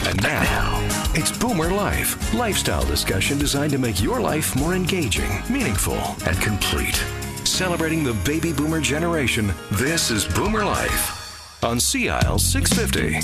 And now, it's Boomer Life, lifestyle discussion designed to make your life more engaging, meaningful, and complete. Celebrating the baby boomer generation, this is Boomer Life on CIL 650.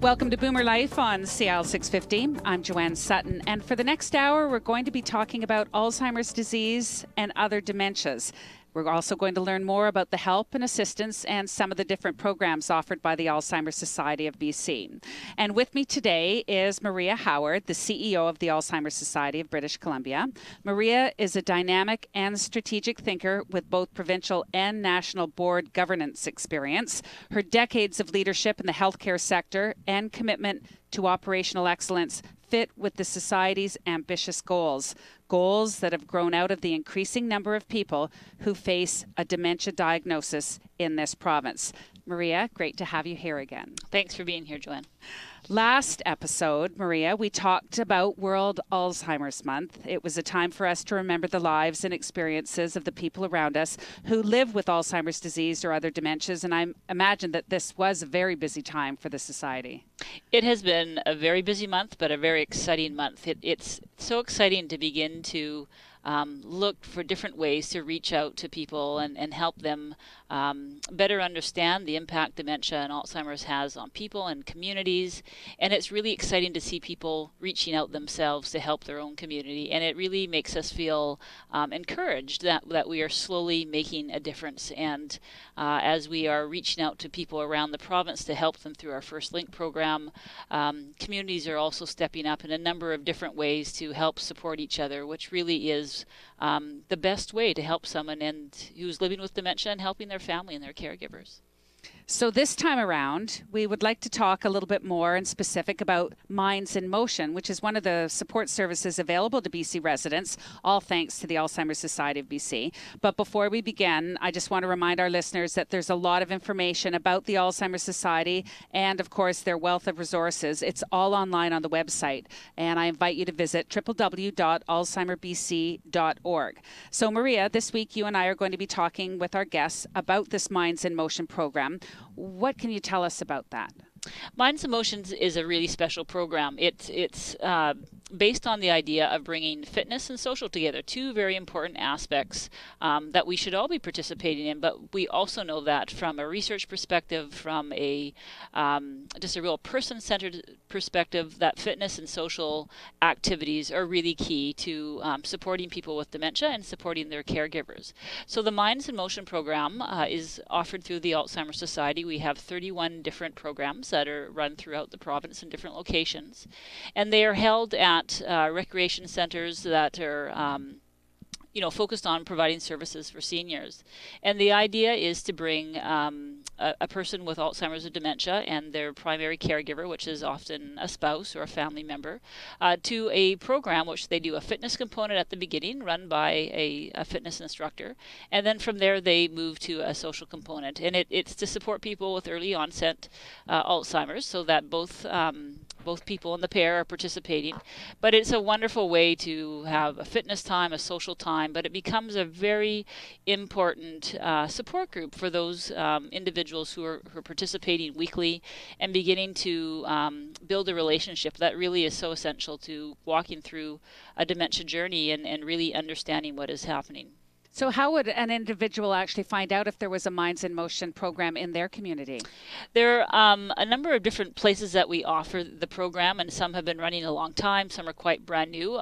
Welcome to Boomer Life on CIL 650. I'm Joanne Sutton, and for the next hour, we're going to be talking about Alzheimer's disease and other dementias. We're also going to learn more about the help and assistance and some of the different programs offered by the Alzheimer's Society of BC. And with me today is Maria Howard, the CEO of the Alzheimer's Society of British Columbia. Maria is a dynamic and strategic thinker with both provincial and national board governance experience. Her decades of leadership in the healthcare sector and commitment to operational excellence fit with the Society's ambitious goals that have grown out of the increasing number of people who face a dementia diagnosis in this province. Maria, great to have you here again. Thanks for being here, Joanne. Last episode, Maria, we talked about World Alzheimer's Month. It was a time for us to remember the lives and experiences of the people around us who live with Alzheimer's disease or other dementias, and I imagine that this was a very busy time for the Society. It has been a very busy month, but a very exciting month. It's so exciting to begin to look for different ways to reach out to people and help them better understand the impact dementia and Alzheimer's has on people and communities. And it's really exciting to see people reaching out themselves to help their own community. And it really makes us feel encouraged that we are slowly making a difference. And as we are reaching out to people around the province to help them through our First Link program, communities are also stepping up in a number of different ways to help support each other, which really is the best way to help someone who's living with dementia and helping their family and their caregivers. So this time around, we would like to talk a little bit more and specific about Minds in Motion, which is one of the support services available to BC residents, all thanks to the Alzheimer's Society of BC. But before we begin, I just want to remind our listeners that there's a lot of information about the Alzheimer's Society and, of course, their wealth of resources. It's all online on the website, and I invite you to visit www.alzheimerbc.org. So, Maria, this week you and I are going to be talking with our guests about this Minds in Motion program. What can you tell us about that? Minds in Motion is a really special program. It's based on the idea of bringing fitness and social together, two very important aspects that we should all be participating in. But we also know that from a research perspective, from just a real person-centered perspective, that fitness and social activities are really key to supporting people with dementia and supporting their caregivers. So the Minds in Motion program is offered through the Alzheimer's Society. We have 31 different programs that are run throughout the province in different locations, and they are held at recreation centers that are focused on providing services for seniors. And the idea is to bring a person with Alzheimer's or dementia and their primary caregiver, which is often a spouse or a family member, to a program which they do a fitness component at the beginning run by a fitness instructor. And then from there they move to a social component. And it's to support people with early onset Alzheimer's so that both people in the pair are participating. But it's a wonderful way to have a fitness time, a social time, but it becomes a very important support group for those individuals who are participating weekly and beginning to build a relationship that really is so essential to walking through a dementia journey and really understanding what is happening. So how would an individual actually find out if there was a Minds in Motion program in their community? There are a number of different places that we offer the program, and some have been running a long time, some are quite brand new.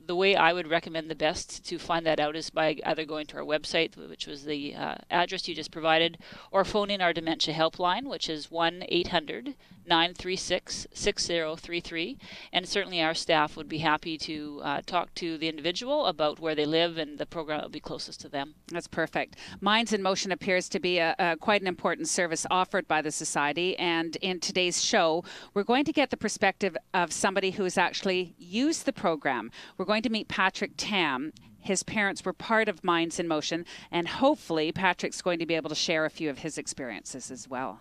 The way I would recommend the best to find that out is by either going to our website, which was the address you just provided, or phoning our dementia helpline, which is 1-800-936-6033. And certainly our staff would be happy to talk to the individual about where they live and the program that will be closest to them. That's perfect. Minds in Motion appears to be quite an important service offered by the Society, and in today's show we're going to get the perspective of somebody who's actually used the program. We're going to meet Patrick Tam. His parents were part of Minds in Motion, and hopefully Patrick's going to be able to share a few of his experiences as well.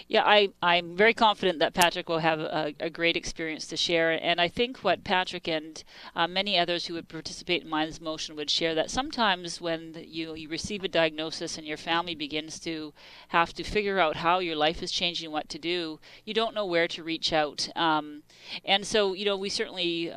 Yeah, I'm very confident that Patrick will have a great experience to share. And I think what Patrick and many others who would participate in Minds in Motion would share, that sometimes when you receive a diagnosis and your family begins to have to figure out how your life is changing, what to do, you don't know where to reach out. And so, we certainly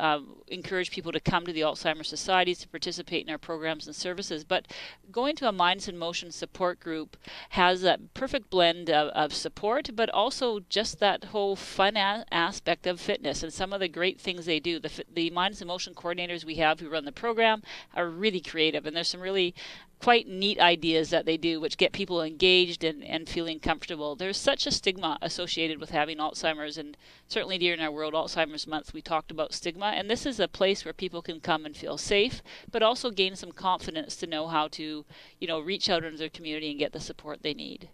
encourage people to come to the Alzheimer's Societies to participate in our programs and services. But going to a Minds in Motion support group has that perfect blend of support, but also just that whole fun aspect of fitness and some of the great things they do. The Minds in Motion coordinators we have who run the program are really creative, and there's some really quite neat ideas that they do which get people engaged and feeling comfortable. There's such a stigma associated with having Alzheimer's, and certainly during our World Alzheimer's Month we talked about stigma, and this is a place where people can come and feel safe, but also gain some confidence to know how to reach out into their community and get the support they need.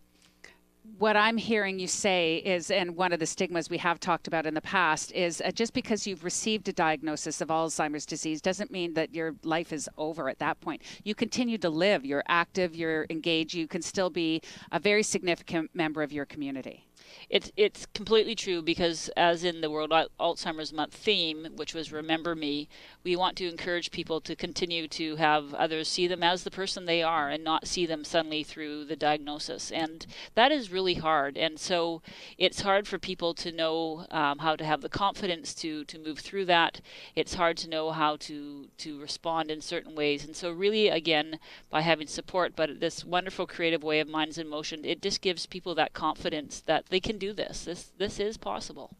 What I'm hearing you say is, and one of the stigmas we have talked about in the past, is just because you've received a diagnosis of Alzheimer's disease doesn't mean that your life is over at that point. You continue to live, you're active, you're engaged, you can still be a very significant member of your community. It's completely true, because as in the World Alzheimer's Month theme, which was Remember Me, we want to encourage people to continue to have others see them as the person they are and not see them suddenly through the diagnosis. And that is really hard. And so it's hard for people to know how to have the confidence to move through that. It's hard to know how to respond in certain ways. And so really, again, by having support, but this wonderful creative way of Minds in Motion, it just gives people that confidence that they can do this. This is possible.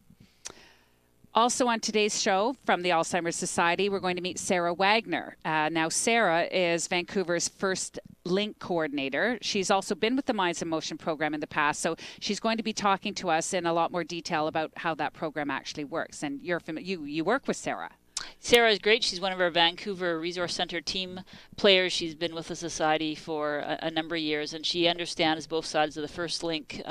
Also on today's show from the Alzheimer's Society, we're going to meet Sarah Wagner. Now, Sarah is Vancouver's first link coordinator. She's also been with the Minds in Motion program in the past, so she's going to be talking to us in a lot more detail about how that program actually works. And you work with Sarah. Sarah is great. She's one of our Vancouver Resource Center team players. She's been with the Society for a number of years, and she understands both sides of the First Link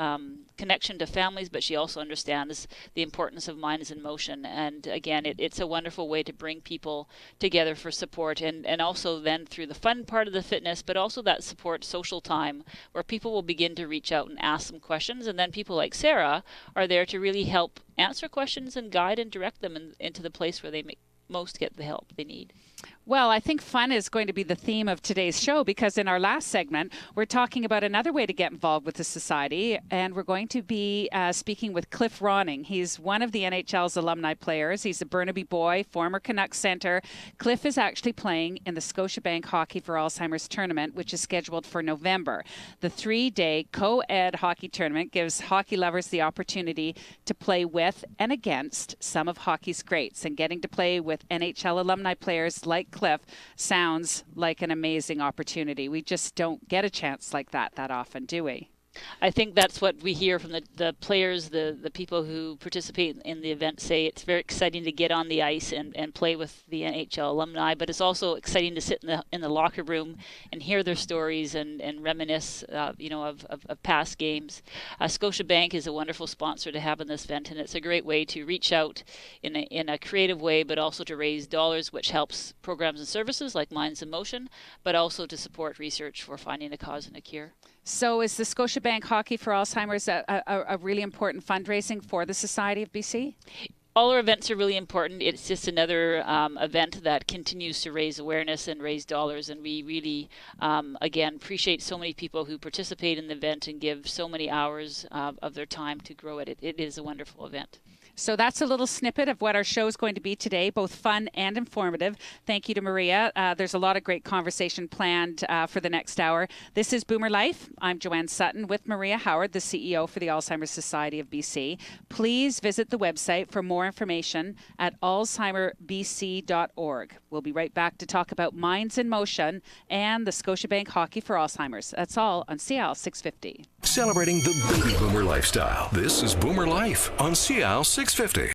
connection to families, but she also understands the importance of Minds in Motion. And again, it's a wonderful way to bring people together for support, and also then through the fun part of the fitness, but also that support social time where people will begin to reach out and ask some questions, and then people like Sarah are there to really help answer questions and guide and direct them into the place where they most get the help they need. Well, I think fun is going to be the theme of today's show, because in our last segment, we're talking about another way to get involved with the Society, and we're going to be speaking with Cliff Ronning. He's one of the NHL's alumni players. He's a Burnaby boy, former Canucks center. Cliff is actually playing in the Scotiabank Hockey for Alzheimer's tournament, which is scheduled for November. The 3-day co-ed hockey tournament gives hockey lovers the opportunity to play with and against some of hockey's greats, and getting to play with NHL alumni players like Cliff sounds like an amazing opportunity. We just don't get a chance like that often, do we? I think that's what we hear from the players, the people who participate in the event say it's very exciting to get on the ice and play with the NHL alumni, but it's also exciting to sit in the locker room and hear their stories and reminisce of past games. Scotiabank is a wonderful sponsor to have in this event, and it's a great way to reach out in a creative way, but also to raise dollars, which helps programs and services like Minds in Motion, but also to support research for finding a cause and a cure. So is the Scotiabank Hockey for Alzheimer's a really important fundraising for the Society of BC? All our events are really important. It's just another event that continues to raise awareness and raise dollars, and we really, again, appreciate so many people who participate in the event and give so many hours of their time to grow it. It is a wonderful event. So that's a little snippet of what our show is going to be today, both fun and informative. Thank you to Maria. There's a lot of great conversation planned for the next hour. This is Boomer Life. I'm Joanne Sutton with Maria Howard, the CEO for the Alzheimer's Society of BC. Please visit the website for more information at alzheimerbc.org. We'll be right back to talk about Minds in Motion and the Scotiabank Hockey for Alzheimer's. That's all on CL 650. Celebrating the baby boomer lifestyle. This is Boomer Life on CL 650.